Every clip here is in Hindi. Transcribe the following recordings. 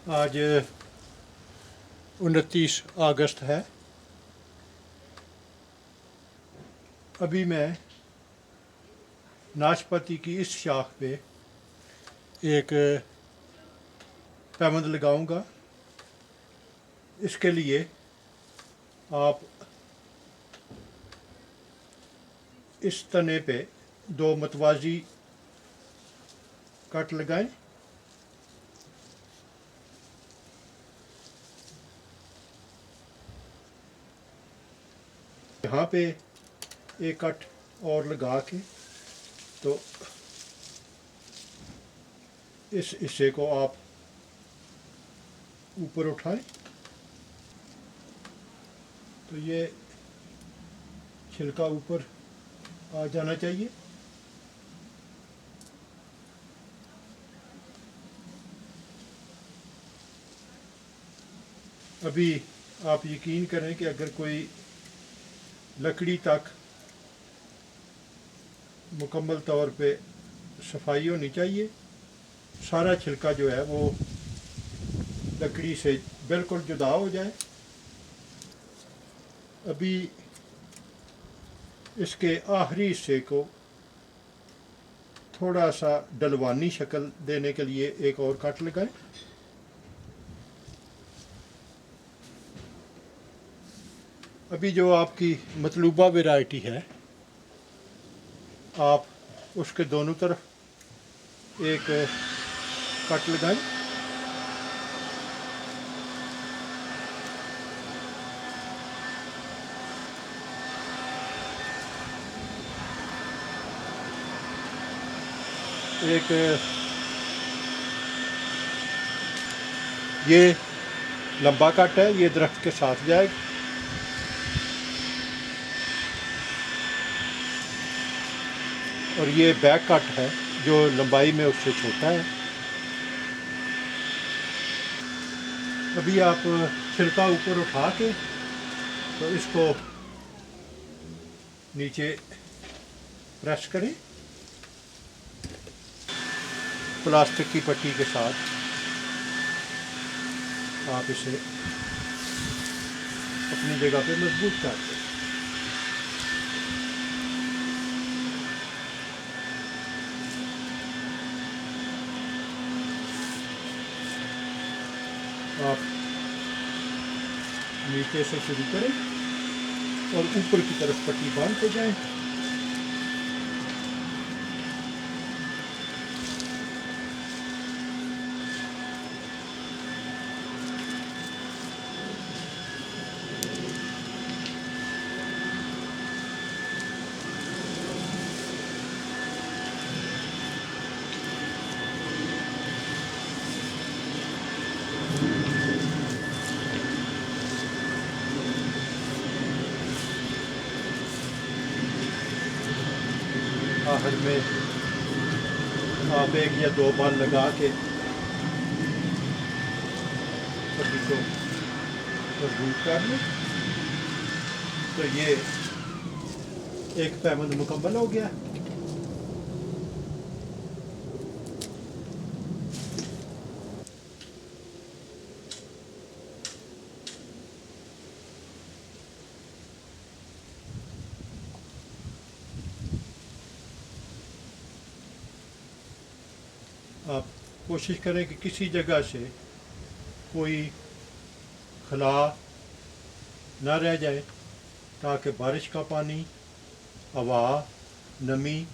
आज 29 अगस्त है। अभी मैं नाशपाती की इस शाख पे एक पैबंद लगाऊंगा। इसके लिए आप इस तने पे 2 मतवाजी कट लगाएं। यहाँ पे एक कट और लगा के तो इस हिस्से को आप ऊपर उठाएं तो ये छिलका ऊपर आ जाना चाहिए। अभी आप यकीन करें कि अगर कोई लकड़ी तक मुकम्मल तौर पे सफाई होनी चाहिए, सारा छिलका जो है वो लकड़ी से बिल्कुल जुदा हो जाए। अभी इसके आखिरी हिस्से को थोड़ा सा डलवानी शक्ल देने के लिए एक और कट लगाएं। अभी जो आपकी मतलूबा वैरायटी है, आप उसके दोनों तरफ एक कट लगाएं। एक ये लंबा कट है, ये दरख्त के साथ जाएगा। और ये बैक कट है जो लंबाई में उससे छोटा है। अभी आप छिलका ऊपर उठा के तो इसको नीचे प्रेस करें प्लास्टिक की पट्टी के साथ। आप इसे अपनी जगह पे मजबूत कर दें। आप नीचे से शुरू करें और ऊपर की तरफ पट्टी बांधते जाएं। आखिर में आप 1 या 2 बार लगा के पट्टी को मजबूत कर लें तो ये एक पैबंद मुकम्मल हो गया। आप कोशिश करें कि किसी जगह से कोई खला ना रह जाए ताकि बारिश का पानी, हवा, नमी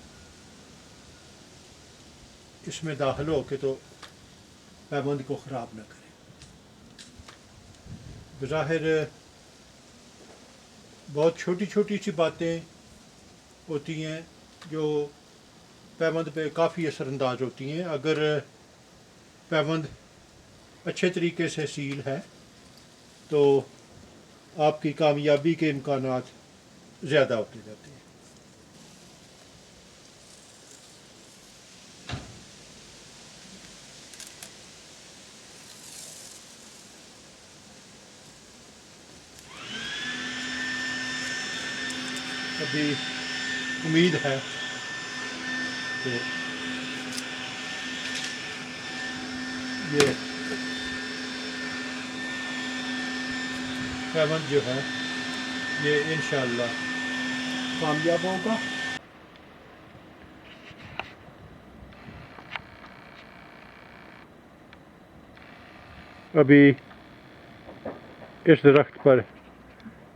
इसमें दाखिल हो के तो पैबंद को ख़राब न करे। बज़ाहिर बहुत छोटी छोटी सी बातें होती हैं जो पैबंद पे काफ़ी असरअंदाज होती हैं। अगर पैबंद अच्छे तरीके से सील है तो आपकी कामयाबी के इम्कानात ज़्यादा होते जाते हैं। अभी उम्मीद है कि ये पैबंद जो है ये इंशाअल्लाह कामयाब होगा। अभी इस दरख्त पर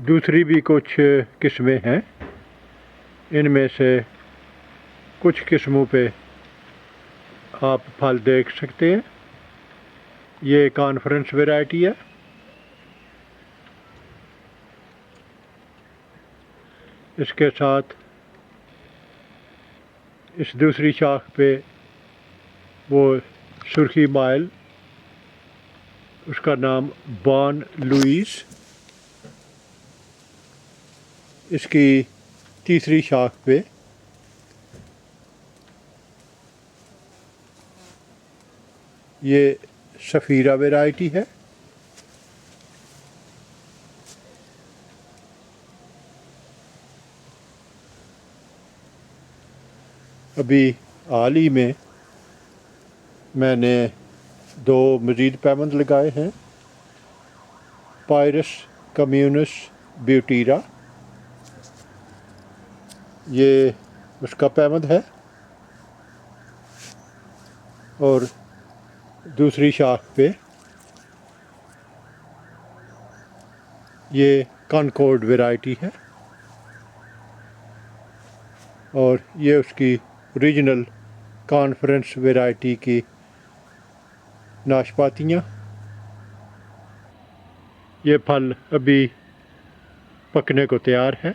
दूसरी भी कुछ किस्में हैं, इनमें से कुछ किस्मों पे आप फल देख सकते हैं। ये कॉन्फ्रेंस वैरायटी है। इसके साथ इस दूसरी शाख पे वो सुर्खी माइल, उसका नाम बॉन लुइस। इसकी तीसरी शाख पे ये सफ़ीरा वैरायटी है। अभी हाल ही में मैंने 2 मज़ीद पैबंद लगाए हैं। पायरस कम्यूनस ब्यूटीरा, ये उसका पैबंद है, और दूसरी शाख पे ये कॉनकॉर्ड वैरायटी है, और ये उसकी ओरिजिनल कॉन्फ्रेंस वैरायटी की नाशपातियाँ। ये फल अभी पकने को तैयार है।